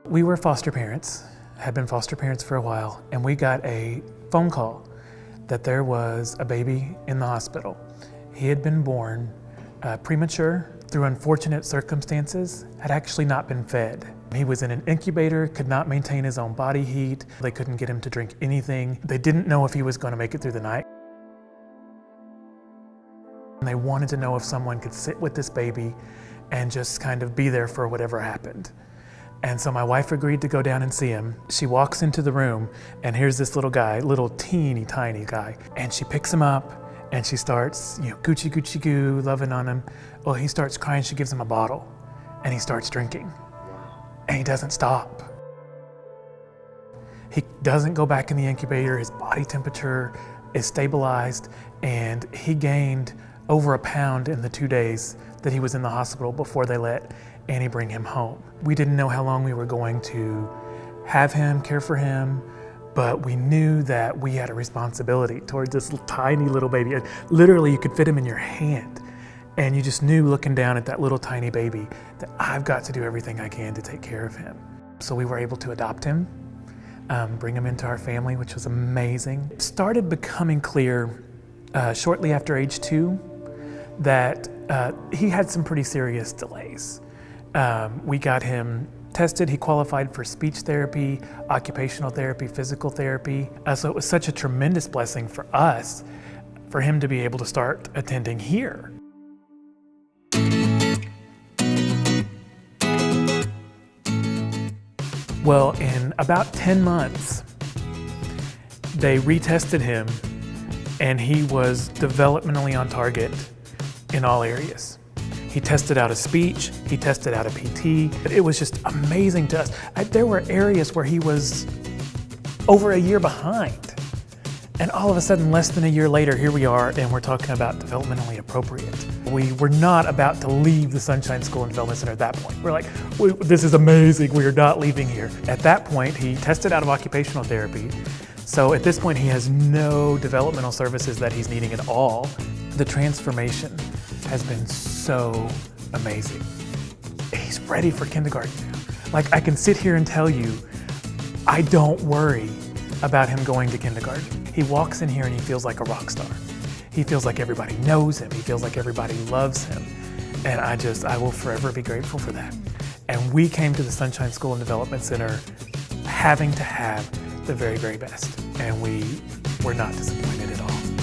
We were foster parents, had been foster parents for a while, and we got a phone call that there was a baby in the hospital. He had been born premature through unfortunate circumstances, had actually not been fed. He was in an incubator, could not maintain his own body heat. They couldn't get him to drink anything. They didn't know if he was going to make it through the night. And they wanted to know if someone could sit with this baby and just kind of be there for whatever happened. And so my wife agreed to go down and see him. She walks into the room and here's this little guy, little teeny tiny guy. And she picks him up and she starts, Gucci Gucci goo, loving on him. Well, he starts crying, she gives him a bottle and he starts drinking. And he doesn't stop. He doesn't go back in the incubator, his body temperature is stabilized, and he gained over a pound in the 2 days that he was in the hospital before they let Annie bring him home. We didn't know how long we were going to have him, care for him, but we knew that we had a responsibility towards this tiny little baby. And literally, you could fit him in your hand. And you just knew looking down at that little tiny baby that I've got to do everything I can to take care of him. So we were able to adopt him, bring him into our family, which was amazing. It started becoming clear shortly after age 2 that he had some pretty serious delays. We got him tested. He qualified for speech therapy, occupational therapy, physical therapy. So it was such a tremendous blessing for us for him to be able to start attending here. Well, in about 10 months, they retested him and he was developmentally on target in all areas. He tested out of speech, he tested out of PT. It was just amazing to us. There were areas where he was over a year behind. And all of a sudden, less than a year later, here we are, and we're talking about developmentally appropriate. We were not about to leave the Sunshine School and Development Center at that point. We're like, this is amazing, we are not leaving here. At that point, he tested out of occupational therapy. So at this point, he has no developmental services that he's needing at all. The transformation has been so amazing. He's ready for kindergarten now. Like, I can sit here and tell you, I don't worry about him going to kindergarten. He walks in here and he feels like a rock star. He feels like everybody knows him. He feels like everybody loves him. And I will forever be grateful for that. And we came to the Sunshine School and Development Center having to have the very, very best. And we were not disappointed at all.